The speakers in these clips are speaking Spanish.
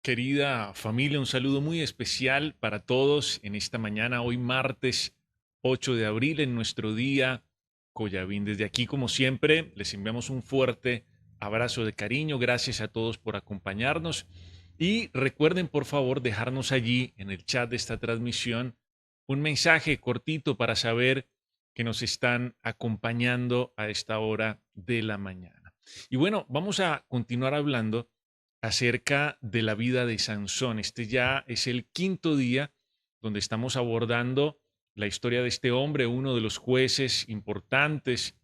Querida familia, un saludo muy especial para todos en esta mañana, hoy martes 8 de abril, en nuestro día Coyavín. Desde aquí, como siempre, les enviamos un fuerte abrazo de cariño. Gracias a todos por acompañarnos. Y recuerden, por favor, dejarnos allí en el chat de esta transmisión un mensaje cortito para saber que nos están acompañando a esta hora de la mañana. Y bueno, vamos a continuar hablando acerca de la vida de Sansón. Este ya es el quinto día donde estamos abordando la historia de este hombre, uno de los jueces importantes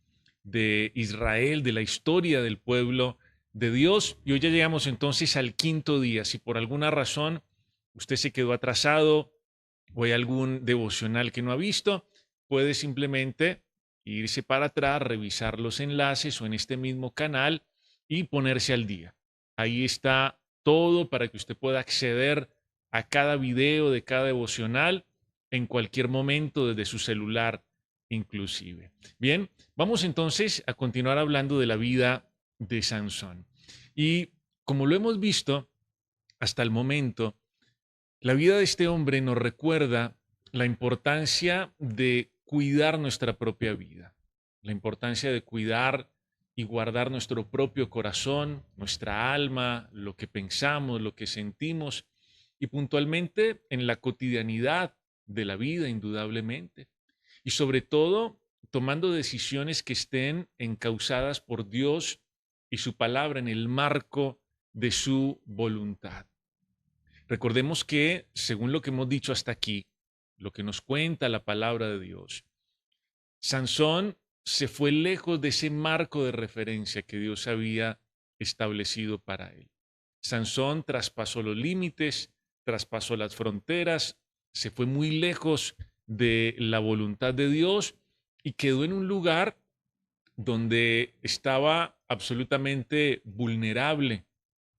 de Israel, de la historia del pueblo de Dios. Y hoy ya llegamos entonces al quinto día. Si por alguna razón usted se quedó atrasado o hay algún devocional que no ha visto, puede simplemente irse para atrás, revisar los enlaces o en este mismo canal y ponerse al día. Ahí está todo para que usted pueda acceder a cada video de cada devocional en cualquier momento desde su celular inclusive. Bien, vamos entonces a continuar hablando de la vida de Sansón. Y como lo hemos visto hasta el momento, la vida de este hombre nos recuerda la importancia de cuidar nuestra propia vida, la importancia de cuidar y guardar nuestro propio corazón, nuestra alma, lo que pensamos, lo que sentimos y puntualmente en la cotidianidad de la vida, indudablemente. Y sobre todo, tomando decisiones que estén encausadas por Dios y su palabra en el marco de su voluntad. Recordemos que, según lo que hemos dicho hasta aquí, lo que nos cuenta la palabra de Dios, Sansón se fue lejos de ese marco de referencia que Dios había establecido para él. Sansón traspasó los límites, traspasó las fronteras, se fue muy lejos de la voluntad de Dios y quedó en un lugar donde estaba absolutamente vulnerable,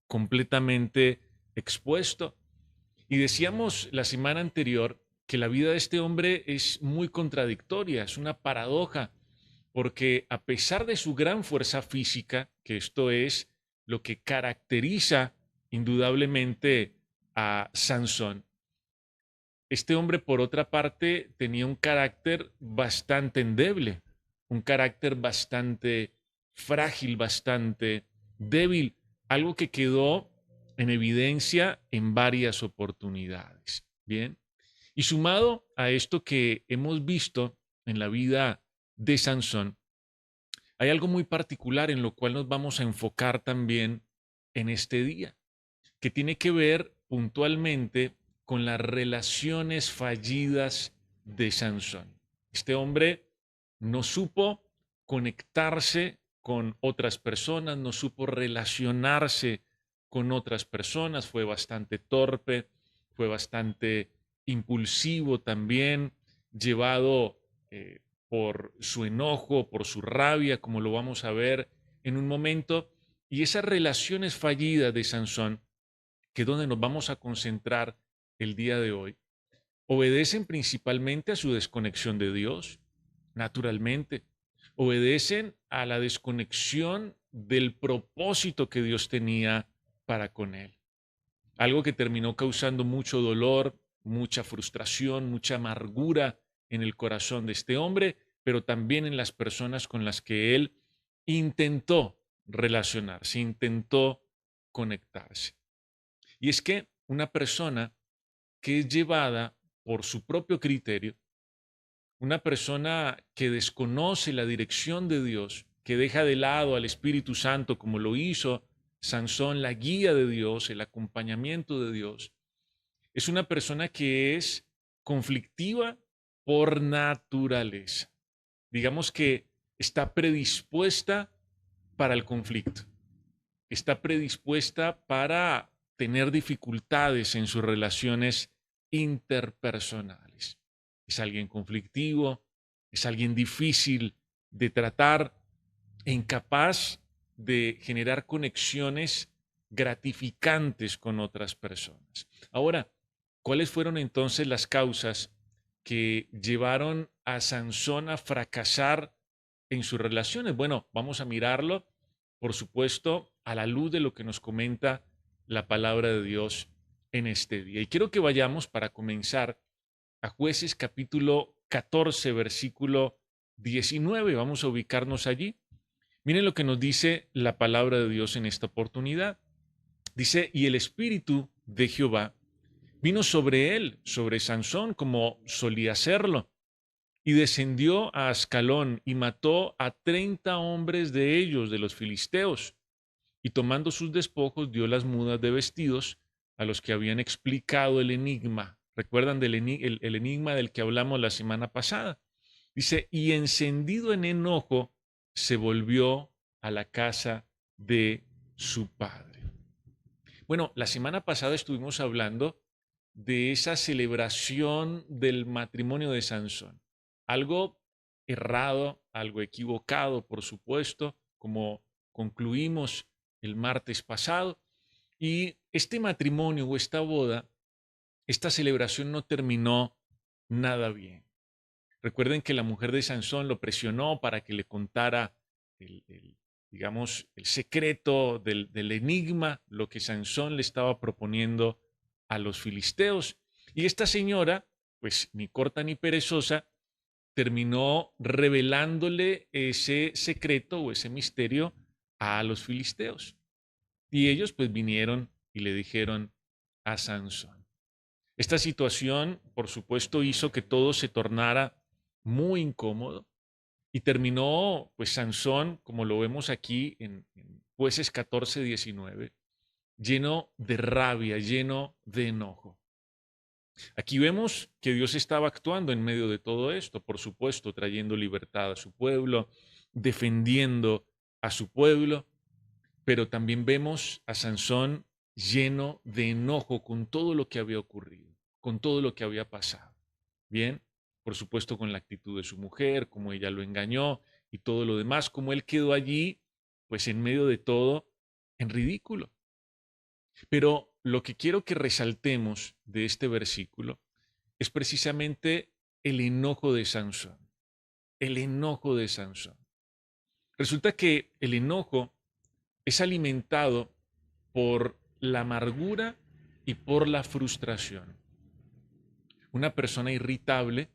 completamente expuesto. Y decíamos la semana anterior que la vida de este hombre es muy contradictoria, es una paradoja, porque a pesar de su gran fuerza física, que esto es lo que caracteriza indudablemente a Sansón, este hombre por otra parte tenía un carácter bastante endeble, un carácter bastante frágil, bastante débil, algo que quedó en evidencia en varias oportunidades. Bien, y sumado a esto que hemos visto en la vida de Sansón, hay algo muy particular en lo cual nos vamos a enfocar también en este día, que tiene que ver puntualmente con las relaciones fallidas de Sansón. Este hombre no supo conectarse con otras personas, no supo relacionarse con otras personas, fue bastante torpe, fue bastante impulsivo también, llevado por su enojo, por su rabia, como lo vamos a ver en un momento. Y esas relaciones fallidas de Sansón, que es donde nos vamos a concentrar el día de hoy, obedecen principalmente a su desconexión de Dios, naturalmente. Obedecen a la desconexión del propósito que Dios tenía para con él. Algo que terminó causando mucho dolor, mucha frustración, mucha amargura en el corazón de este hombre, pero también en las personas con las que él intentó relacionarse, intentó conectarse. Y es que una persona que es llevada por su propio criterio, una persona que desconoce la dirección de Dios, que deja de lado al Espíritu Santo como lo hizo Sansón, la guía de Dios, el acompañamiento de Dios, es una persona que es conflictiva por naturaleza. Digamos que está predispuesta para el conflicto, está predispuesta para tener dificultades en sus relaciones interpersonales. Es alguien conflictivo, es alguien difícil de tratar e incapaz de generar conexiones gratificantes con otras personas. Ahora, ¿cuáles fueron entonces las causas que llevaron a Sansón a fracasar en sus relaciones? Bueno, vamos a mirarlo, por supuesto, a la luz de lo que nos comenta la palabra de Dios en este día. Y quiero que vayamos para comenzar a Jueces capítulo 14, versículo 19. Vamos a ubicarnos allí. Miren lo que nos dice la palabra de Dios en esta oportunidad. Dice, y el Espíritu de Jehová vino sobre él, sobre Sansón, como solía hacerlo, y descendió a Ascalón y mató a 30 hombres de ellos, de los filisteos, y tomando sus despojos dio las mudas de vestidos a los que habían explicado el enigma. ¿Recuerdan el enigma del que hablamos la semana pasada? Dice, y encendido en enojo, se volvió a la casa de su padre. Bueno, la semana pasada estuvimos hablando de esa celebración del matrimonio de Sansón. Algo errado, algo equivocado, por supuesto, como concluimos el martes pasado. Y este matrimonio o esta boda, esta celebración no terminó nada bien. Recuerden que la mujer de Sansón lo presionó para que le contara digamos, el secreto del enigma, lo que Sansón le estaba proponiendo a los filisteos. Y esta señora, pues ni corta ni perezosa, terminó revelándole ese secreto o ese misterio a los filisteos. Y ellos pues vinieron y le dijeron a Sansón. Esta situación, por supuesto, hizo que todo se tornara muy incómodo y terminó, pues, Sansón, como lo vemos aquí en Jueces 14, 19, lleno de rabia, lleno de enojo. Aquí vemos que Dios estaba actuando en medio de todo esto, por supuesto, trayendo libertad a su pueblo, defendiendo a su pueblo, pero también vemos a Sansón lleno de enojo con todo lo que había ocurrido, con todo lo que había pasado. Bien, por supuesto con la actitud de su mujer, como ella lo engañó y todo lo demás, como él quedó allí, pues en medio de todo, en ridículo. Pero lo que quiero que resaltemos de este versículo es precisamente el enojo de Sansón, el enojo de Sansón. Resulta que el enojo es alimentado por la amargura y por la frustración. Una persona irritable,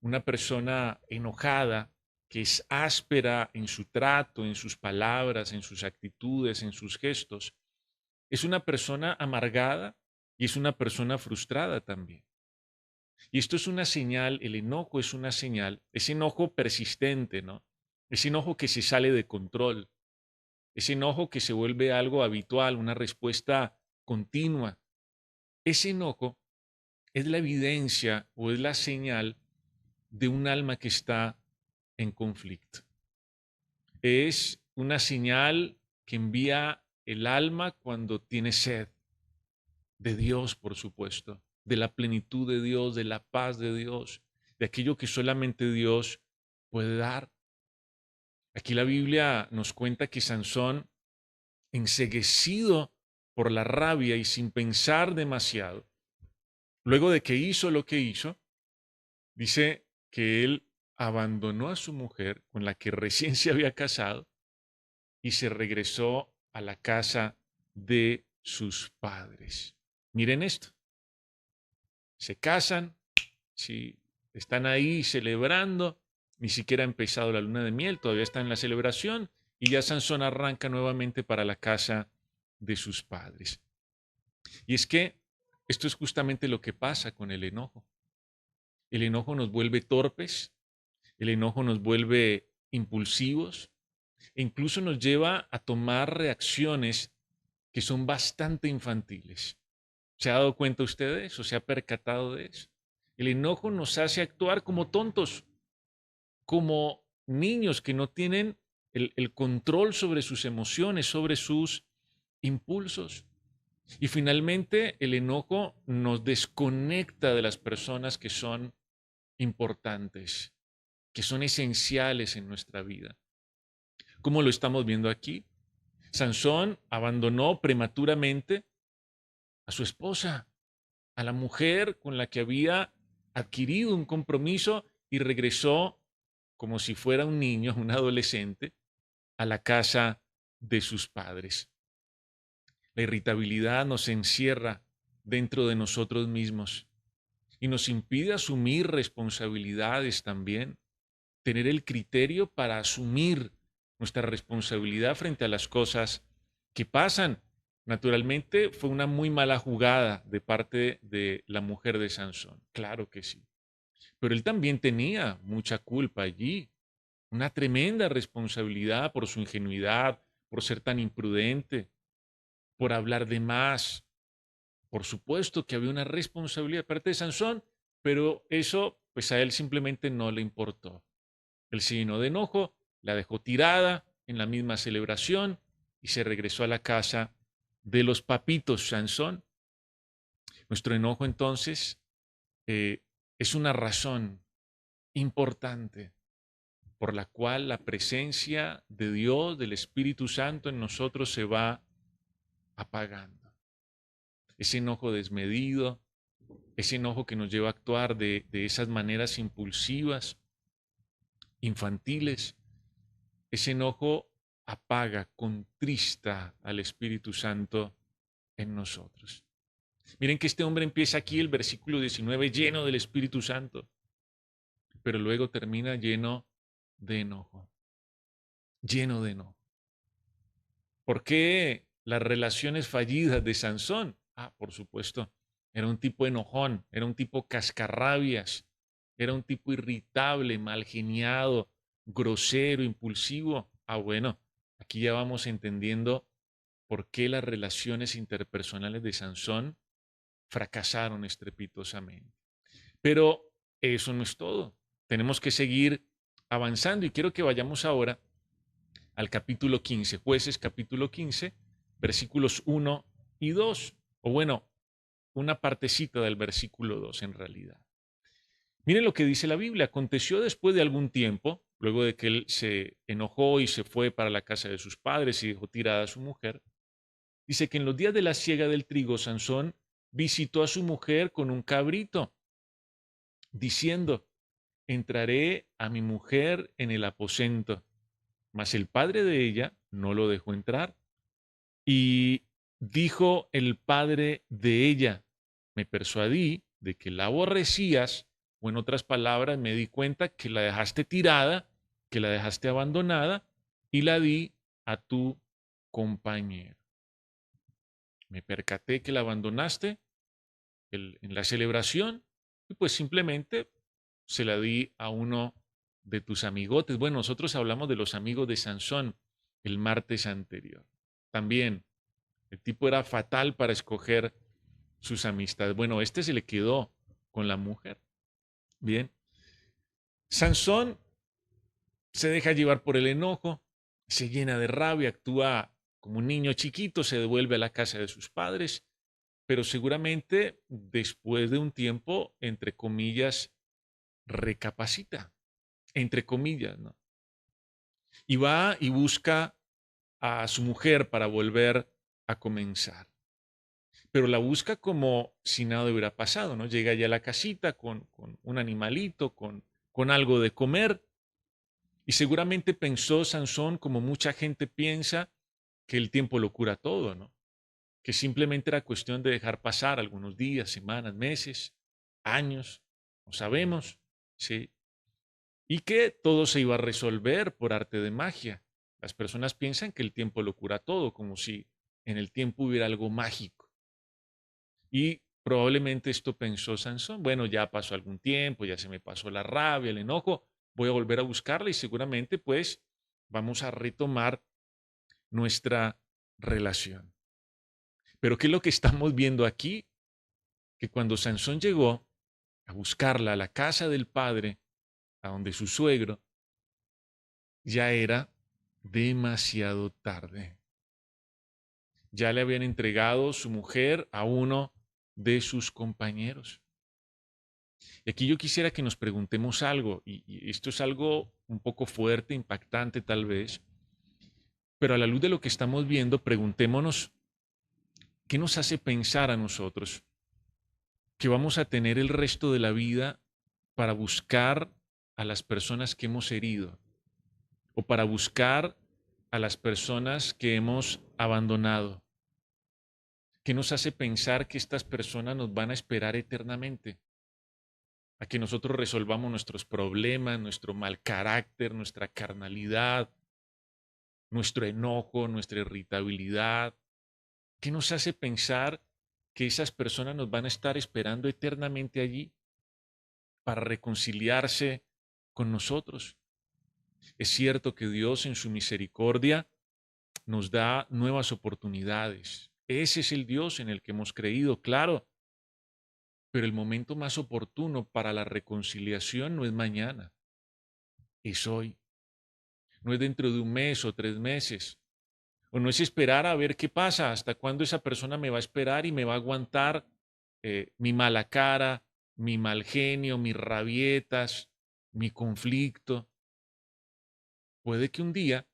una persona enojada, que es áspera en su trato, en sus palabras, en sus actitudes, en sus gestos, es una persona amargada y es una persona frustrada también. Y esto es una señal, el enojo es una señal, ese enojo persistente, ¿no? Ese enojo que se sale de control, ese enojo que se vuelve algo habitual, una respuesta continua. Ese enojo es la evidencia o es la señal de un alma que está en conflicto. Es una señal que envía el alma cuando tiene sed de Dios, por supuesto, de la plenitud de Dios, de la paz de Dios, de aquello que solamente Dios puede dar. Aquí la Biblia nos cuenta que Sansón, enceguecido por la rabia y sin pensar demasiado, luego de que hizo lo que hizo, dice que él abandonó a su mujer con la que recién se había casado y se regresó a la casa de sus padres. Miren esto, se casan, si están ahí celebrando, ni siquiera ha empezado la luna de miel, todavía está en la celebración y ya Sansón arranca nuevamente para la casa de sus padres. Y es que esto es justamente lo que pasa con el enojo. El enojo nos vuelve torpes, el enojo nos vuelve impulsivos e incluso nos lleva a tomar reacciones que son bastante infantiles. ¿Se ha dado cuenta usted de eso? ¿Se ha percatado de eso? El enojo nos hace actuar como tontos, como niños que no tienen el control sobre sus emociones, sobre sus impulsos. Y finalmente el enojo nos desconecta de las personas que son importantes, que son esenciales en nuestra vida. ¿Cómo lo estamos viendo aquí? Sansón abandonó prematuramente a su esposa, a la mujer con la que había adquirido un compromiso y regresó como si fuera un niño, un adolescente, a la casa de sus padres. La irritabilidad nos encierra dentro de nosotros mismos y nos impide asumir responsabilidades también, tener el criterio para asumir nuestra responsabilidad frente a las cosas que pasan. Naturalmente fue una muy mala jugada de parte de la mujer de Sansón, claro que sí, pero él también tenía mucha culpa allí, una tremenda responsabilidad por su ingenuidad, por ser tan imprudente, por hablar de más. Por supuesto que había una responsabilidad de parte de Sansón, pero eso pues a él simplemente no le importó. Él se llenó de enojo, la dejó tirada en la misma celebración y se regresó a la casa de los papitos Sansón. Nuestro enojo entonces eh, es una razón importante por la cual la presencia de Dios, del Espíritu Santo en nosotros se va apagando. Ese enojo desmedido, ese enojo que nos lleva a actuar de esas maneras impulsivas, infantiles, ese enojo apaga, contrista al Espíritu Santo en nosotros. Miren que este hombre empieza aquí el versículo 19 lleno del Espíritu Santo, pero luego termina lleno de enojo, lleno de enojo. ¿Por qué las relaciones fallidas de Sansón? Ah, por supuesto, era un tipo enojón, era un tipo cascarrabias, era un tipo irritable, mal geniado, grosero, impulsivo. Ah, bueno, aquí ya vamos entendiendo por qué las relaciones interpersonales de Sansón fracasaron estrepitosamente. Pero eso no es todo. Tenemos que seguir avanzando y quiero que vayamos ahora al capítulo 15, Jueces capítulo 15, versículos 1 y 2, o bueno, una partecita del versículo 2 en realidad. Miren lo que dice la Biblia. Aconteció después de algún tiempo, luego de que él se enojó y se fue para la casa de sus padres y dejó tirada a su mujer, dice que en los días de la siega del trigo, Sansón visitó a su mujer con un cabrito, diciendo, entraré a mi mujer en el aposento. Mas el padre de ella no lo dejó entrar. Y dijo el padre de ella, me persuadí de que la aborrecías, o en otras palabras, me di cuenta que la dejaste tirada, que la dejaste abandonada, y la di a tu compañero. Me percaté que la abandonaste en la celebración, y pues simplemente se la di a uno de tus amigotes. Bueno, nosotros hablamos de los amigos de Sansón el martes anterior. También el tipo era fatal para escoger sus amistades. Bueno, este se le quedó con la mujer. Bien. Sansón se deja llevar por el enojo, se llena de rabia, actúa como un niño chiquito, se devuelve a la casa de sus padres, pero seguramente después de un tiempo, entre comillas, recapacita, entre comillas, ¿no? Y va y busca a su mujer para volver a comenzar. Pero la busca como si nada hubiera pasado, ¿no? Llega ya a la casita con un animalito, con algo de comer, y seguramente pensó Sansón, como mucha gente piensa, que el tiempo lo cura todo, ¿no? Que simplemente era cuestión de dejar pasar algunos días, semanas, meses, años, no sabemos, ¿sí? Y que todo se iba a resolver por arte de magia. Las personas piensan que el tiempo lo cura todo, como si en el tiempo hubiera algo mágico. Y probablemente esto pensó Sansón, bueno, ya pasó algún tiempo, ya se me pasó la rabia, el enojo, voy a volver a buscarla y seguramente pues vamos a retomar nuestra relación. Pero ¿qué es lo que estamos viendo aquí? Que cuando Sansón llegó a buscarla a la casa del padre, a donde su suegro, ya era demasiado tarde. Ya le habían entregado su mujer a uno de sus compañeros. Y aquí yo quisiera que nos preguntemos algo, y esto es algo un poco fuerte, impactante tal vez, pero a la luz de lo que estamos viendo, preguntémonos qué nos hace pensar a nosotros que vamos a tener el resto de la vida para buscar a las personas que hemos herido o para buscar a las personas que hemos abandonado. ¿Qué nos hace pensar que estas personas nos van a esperar eternamente? A que nosotros resolvamos nuestros problemas, nuestro mal carácter, nuestra carnalidad, nuestro enojo, nuestra irritabilidad. ¿Qué nos hace pensar que esas personas nos van a estar esperando eternamente allí para reconciliarse con nosotros? Es cierto que Dios en su misericordia nos da nuevas oportunidades. Ese es el Dios en el que hemos creído, claro, pero el momento más oportuno para la reconciliación no es mañana, es hoy. No es dentro de un mes o 3 meses, o no es esperar a ver qué pasa, hasta cuándo esa persona me va a esperar y me va a aguantar mi mala cara, mi mal genio, mis rabietas, mi conflicto. Puede que un día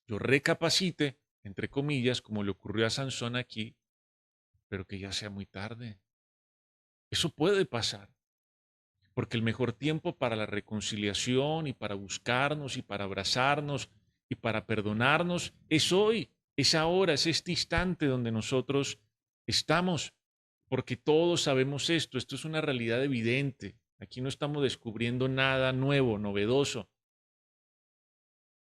yo recapacite, entre comillas, como le ocurrió a Sansón aquí, pero que ya sea muy tarde. Eso puede pasar, porque el mejor tiempo para la reconciliación y para buscarnos y para abrazarnos y para perdonarnos es hoy, es ahora, es este instante donde nosotros estamos, porque todos sabemos esto, esto es una realidad evidente. Aquí no estamos descubriendo nada nuevo, novedoso.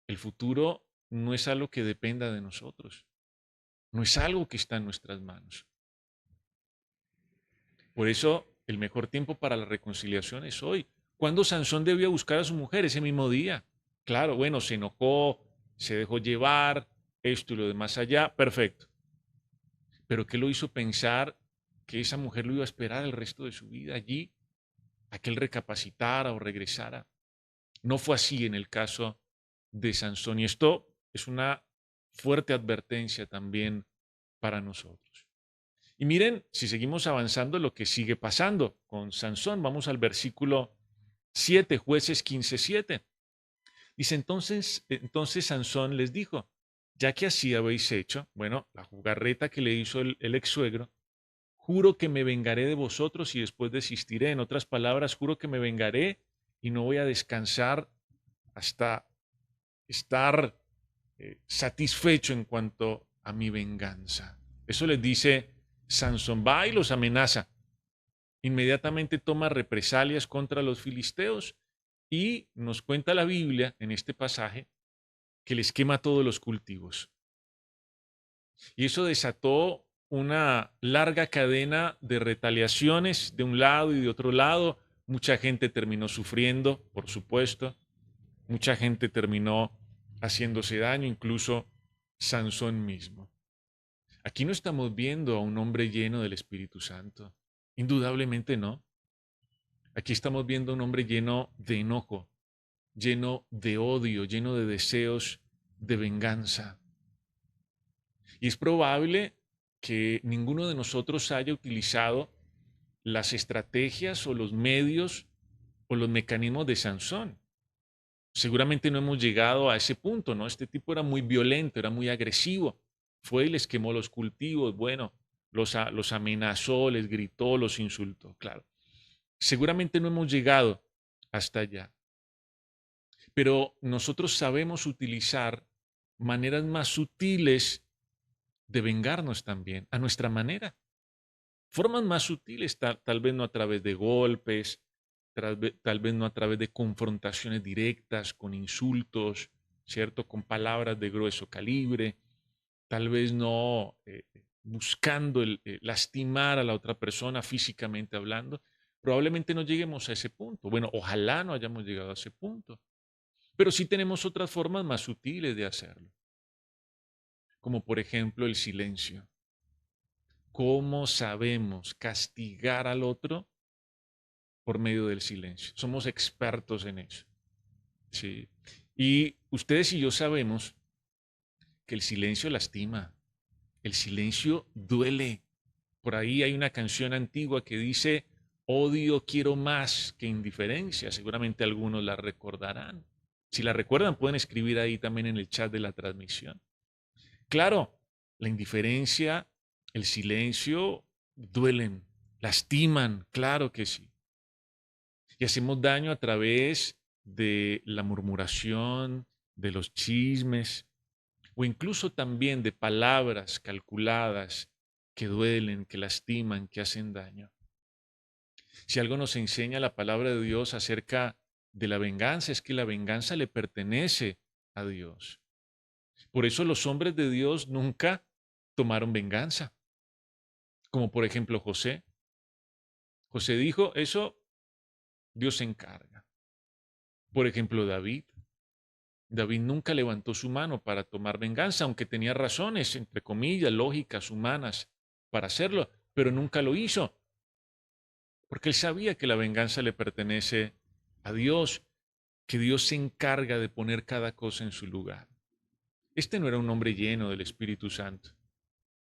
El futuro no es algo que dependa de nosotros, no es algo que está en nuestras manos. Por eso, el mejor tiempo para la reconciliación es hoy. ¿Cuándo Sansón debió buscar a su mujer? Ese mismo día. Claro, bueno, se enojó, se dejó llevar, esto y lo demás allá, perfecto. Pero ¿qué lo hizo pensar que esa mujer lo iba a esperar el resto de su vida allí, a que él recapacitara o regresara? No fue así en el caso de Sansón. Y esto es una fuerte advertencia también para nosotros. Y miren, si seguimos avanzando, lo que sigue pasando con Sansón. Vamos al versículo 7, Jueces 15:7. Dice, entonces Sansón les dijo, ya que así habéis hecho, bueno, la jugarreta que le hizo el ex suegro, juro que me vengaré de vosotros y después desistiré. En otras palabras, juro que me vengaré y no voy a descansar hasta estar satisfecho en cuanto a mi venganza. Eso les dice Sansón, va y los amenaza. Inmediatamente toma represalias contra los filisteos y nos cuenta la Biblia en este pasaje que les quema todos los cultivos. Y eso desató una larga cadena de retaliaciones de un lado y de otro lado. Mucha gente terminó sufriendo, por supuesto. Mucha gente terminó haciéndose daño, incluso Sansón mismo. Aquí no estamos viendo a un hombre lleno del Espíritu Santo. Indudablemente no. Aquí estamos viendo a un hombre lleno de enojo, lleno de odio, lleno de deseos de venganza. Y es probable que ninguno de nosotros haya utilizado las estrategias o los medios o los mecanismos de Sansón. Seguramente no hemos llegado a ese punto, ¿no? Este tipo era muy violento, era muy agresivo. Fue y les quemó los cultivos, bueno, los amenazó, les gritó, los insultó, claro. Seguramente no hemos llegado hasta allá, pero nosotros sabemos utilizar maneras más sutiles de vengarnos también, a nuestra manera. Formas más sutiles, tal vez no a través de golpes, tal vez no a través de confrontaciones directas, con insultos, ¿cierto? Con palabras de grueso calibre, tal vez no buscando lastimar a la otra persona físicamente hablando. Probablemente no lleguemos a ese punto. Bueno, ojalá no hayamos llegado a ese punto. Pero sí tenemos otras formas más sutiles de hacerlo, como por ejemplo el silencio. ¿Cómo sabemos castigar al otro? Por medio del silencio. Somos expertos en eso. ¿Sí? Y ustedes y yo sabemos que el silencio lastima, el silencio duele. Por ahí hay una canción antigua que dice, odio quiero más que indiferencia. Seguramente algunos la recordarán. Si la recuerdan, pueden escribir ahí también en el chat de la transmisión. Claro, la indiferencia, el silencio duelen, lastiman, claro que sí. Y hacemos daño a través de la murmuración, de los chismes, o incluso también de palabras calculadas que duelen, que lastiman, que hacen daño. Si algo nos enseña la palabra de Dios acerca de la venganza, es que la venganza le pertenece a Dios. Por eso los hombres de Dios nunca tomaron venganza, como por ejemplo José. José dijo, eso Dios se encarga. Por ejemplo, David. David nunca levantó su mano para tomar venganza, aunque tenía razones, entre comillas, lógicas, humanas, para hacerlo, pero nunca lo hizo, porque él sabía que la venganza le pertenece a Dios, que Dios se encarga de poner cada cosa en su lugar. Este no era un hombre lleno del Espíritu Santo,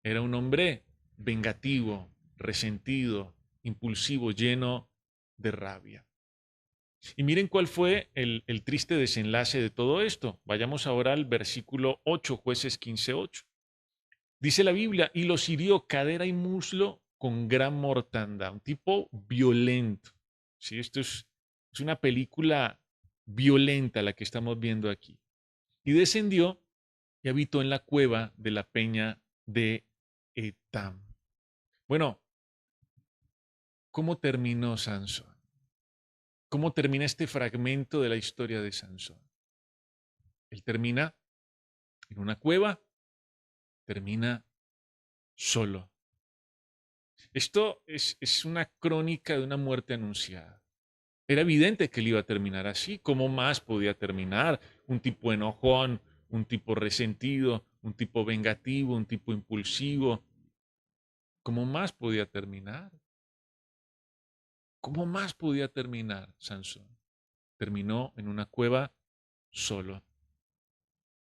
era un hombre vengativo, resentido, impulsivo, lleno de rabia. Y miren cuál fue el triste desenlace de todo esto. Vayamos ahora al versículo 8, Jueces 15:8. Dice la Biblia, y los hirió cadera y muslo con gran mortandad, un tipo violento. ¿Sí? Es una película violenta la que estamos viendo aquí. Y descendió y habitó en la cueva de la peña de Etam. Bueno, ¿cómo terminó Sansón? ¿Cómo termina este fragmento de la historia de Sansón? Él termina en una cueva, termina solo. Esto es una crónica de una muerte anunciada. Era evidente que él iba a terminar así. ¿Cómo más podía terminar? Un tipo enojón, un tipo resentido, un tipo vengativo, un tipo impulsivo. ¿Cómo más podía terminar? ¿Cómo más podía terminar Sansón? Terminó en una cueva solo.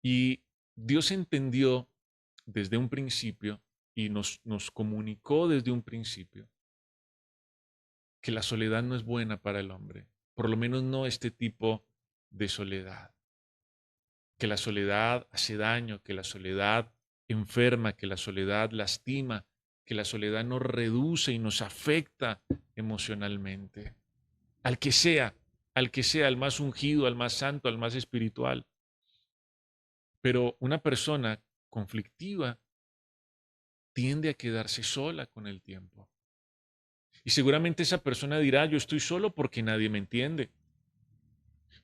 Y Dios entendió desde un principio y nos comunicó desde un principio que la soledad no es buena para el hombre, por lo menos no este tipo de soledad, que la soledad hace daño, que la soledad enferma, que la soledad lastima, que la soledad nos reduce y nos afecta emocionalmente, al que sea, al que sea, al más ungido, al más santo, al más espiritual. Pero una persona conflictiva tiende a quedarse sola con el tiempo. Y seguramente esa persona dirá, yo estoy solo porque nadie me entiende.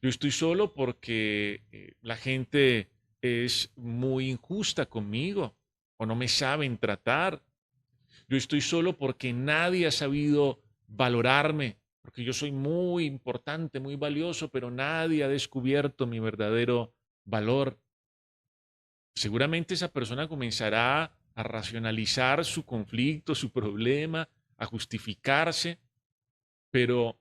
Yo estoy solo porque la gente es muy injusta conmigo o no me saben tratar. Yo estoy solo porque nadie ha sabido valorarme, porque yo soy muy importante, muy valioso, pero nadie ha descubierto mi verdadero valor. Seguramente esa persona comenzará a racionalizar su conflicto, su problema, a justificarse, pero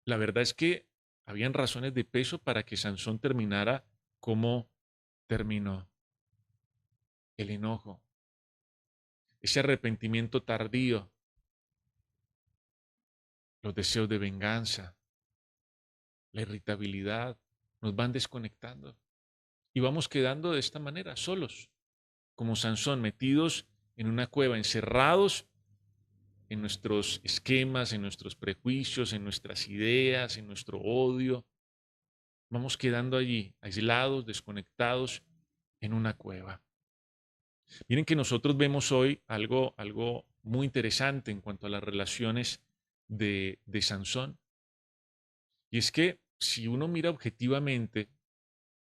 la verdad es que habían razones de peso para que Sansón terminara como terminó. El enojo, ese arrepentimiento tardío, los deseos de venganza, la irritabilidad, nos van desconectando y vamos quedando de esta manera, solos, como Sansón, metidos en una cueva, encerrados en nuestros esquemas, en nuestros prejuicios, en nuestras ideas, en nuestro odio. Vamos quedando allí, aislados, desconectados, en una cueva. Miren que nosotros vemos hoy algo muy interesante en cuanto a las relaciones de Sansón. Y es que si uno mira objetivamente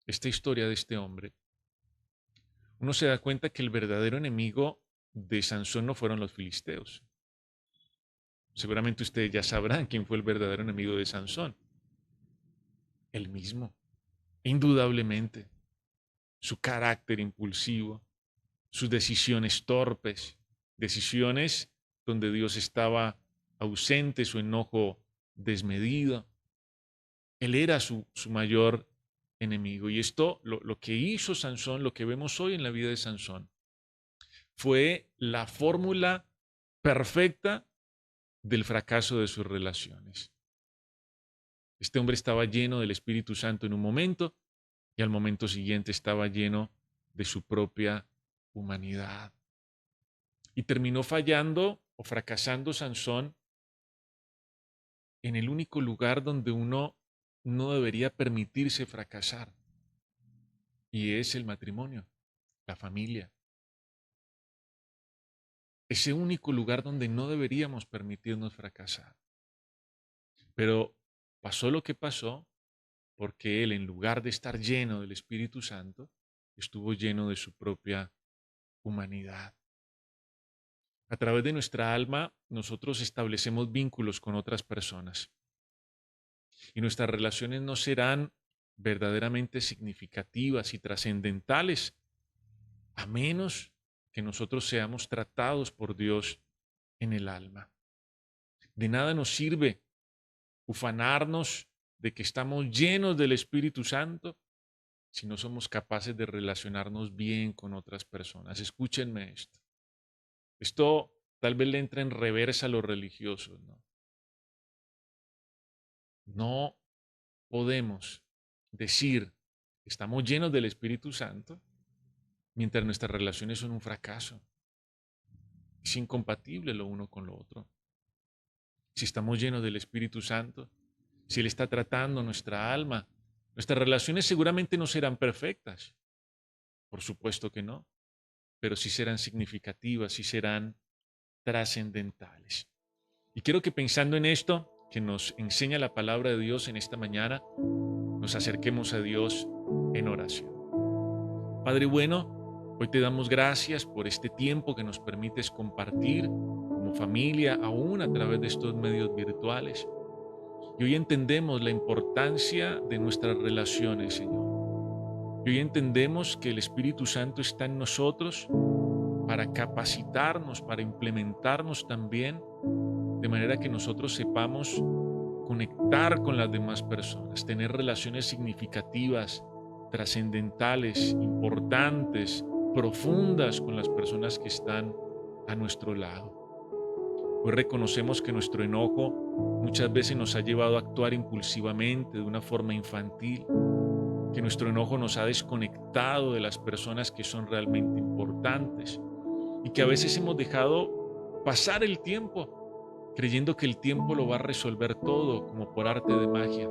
esta historia de este hombre, uno se da cuenta que el verdadero enemigo de Sansón no fueron los filisteos. Seguramente ustedes ya sabrán quién fue el verdadero enemigo de Sansón. Él mismo, indudablemente. Su carácter impulsivo, sus decisiones torpes, decisiones donde Dios estaba ausente, su enojo desmedido. Él era su mayor enemigo. Y esto, lo que hizo Sansón, lo que vemos hoy en la vida de Sansón, fue la fórmula perfecta del fracaso de sus relaciones. Este hombre estaba lleno del Espíritu Santo en un momento y al momento siguiente estaba lleno de su propia humanidad. Y terminó fallando o fracasando Sansón en el único lugar donde uno no debería permitirse fracasar, y es el matrimonio, la familia. ese único lugar donde no deberíamos permitirnos fracasar. Pero pasó lo que pasó porque él, en lugar de estar lleno del Espíritu Santo, estuvo lleno de su propia humanidad. A través de nuestra alma, nosotros establecemos vínculos con otras personas y nuestras relaciones no serán verdaderamente significativas y trascendentales a menos que nosotros seamos tratados por Dios en el alma. De nada nos sirve ufanarnos de que estamos llenos del Espíritu Santo si no somos capaces de relacionarnos bien con otras personas. Escúchenme esto. Esto tal vez le entra en reversa a los religiosos, ¿no? No podemos decir que estamos llenos del Espíritu Santo mientras nuestras relaciones son un fracaso. Es incompatible lo uno con lo otro. Si estamos llenos del Espíritu Santo, si Él está tratando nuestra alma, nuestras relaciones seguramente no serán perfectas. Por supuesto que no, pero sí serán significativas, sí serán trascendentales. Y quiero que pensando en esto, que nos enseña la palabra de Dios en esta mañana, nos acerquemos a Dios en oración. Padre bueno, hoy te damos gracias por este tiempo que nos permites compartir como familia, aún a través de estos medios virtuales. Y hoy entendemos la importancia de nuestras relaciones, Señor. Y hoy entendemos que el Espíritu Santo está en nosotros para capacitarnos, para implementarnos también, de manera que nosotros sepamos conectar con las demás personas, tener relaciones significativas, trascendentales, importantes, profundas con las personas que están a nuestro lado. Hoy reconocemos que nuestro enojo muchas veces nos ha llevado a actuar impulsivamente, de una forma infantil, que nuestro enojo nos ha desconectado de las personas que son realmente importantes y que a veces hemos dejado pasar el tiempo, creyendo que el tiempo lo va a resolver todo como por arte de magia.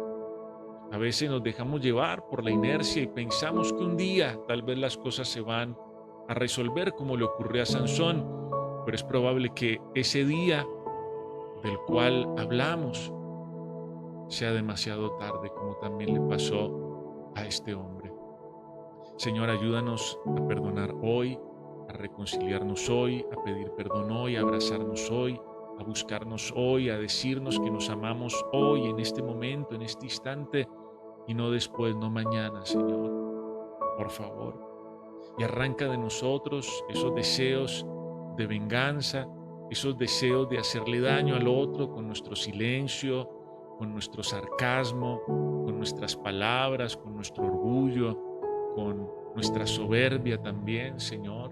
A veces nos dejamos llevar por la inercia y pensamos que un día tal vez las cosas se van a resolver como le ocurrió a Sansón, pero es probable que ese día del cual hablamos sea demasiado tarde, como también le pasó a este hombre. Señor, ayúdanos a perdonar hoy, a reconciliarnos hoy, a pedir perdón hoy, a abrazarnos hoy, a buscarnos hoy, a decirnos que nos amamos hoy, en este momento, en este instante, y no después, no mañana, Señor. Por favor. Y arranca de nosotros esos deseos de venganza, esos deseos de hacerle daño al otro con nuestro silencio, con nuestro sarcasmo, con nuestras palabras, con nuestro orgullo, con nuestra soberbia también, Señor.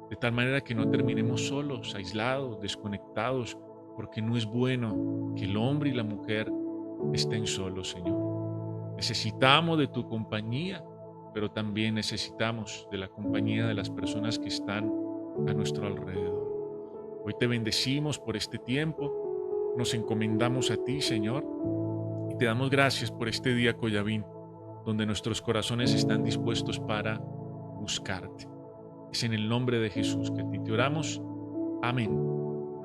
De tal manera que no terminemos solos, aislados, desconectados, porque no es bueno que el hombre y la mujer estén solos, Señor. Necesitamos de tu compañía, pero también necesitamos de la compañía de las personas que están a nuestro alrededor. Hoy te bendecimos por este tiempo, nos encomendamos a ti, Señor, y te damos gracias por este día, Coyavín, donde nuestros corazones están dispuestos para buscarte. Es en el nombre de Jesús que a ti te oramos. Amén.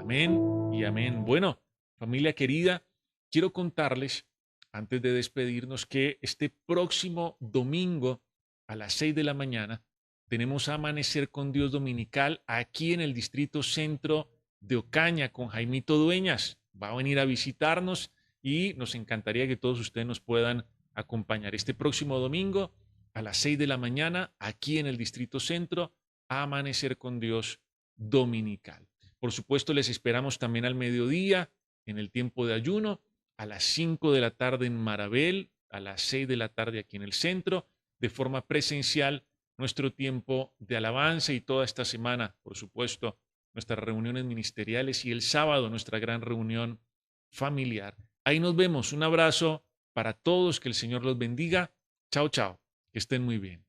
Amén y amén. Bueno, familia querida, quiero contarles, antes de despedirnos, que este próximo domingo a las 6 de la mañana tenemos Amanecer con Dios Dominical aquí en el Distrito Centro de Ocaña con Jaimito Dueñas. Va a venir a visitarnos y nos encantaría que todos ustedes nos puedan acompañar este próximo domingo a las 6 de la mañana aquí en el Distrito Centro a Amanecer con Dios Dominical. Por supuesto, les esperamos también al mediodía en el tiempo de ayuno, a las 5 de la tarde en Marabel, a las 6 de la tarde aquí en el centro, de forma presencial, nuestro tiempo de alabanza y toda esta semana, por supuesto, nuestras reuniones ministeriales y el sábado nuestra gran reunión familiar. Ahí nos vemos. Un abrazo para todos, que el Señor los bendiga. Chao, chao. Que estén muy bien.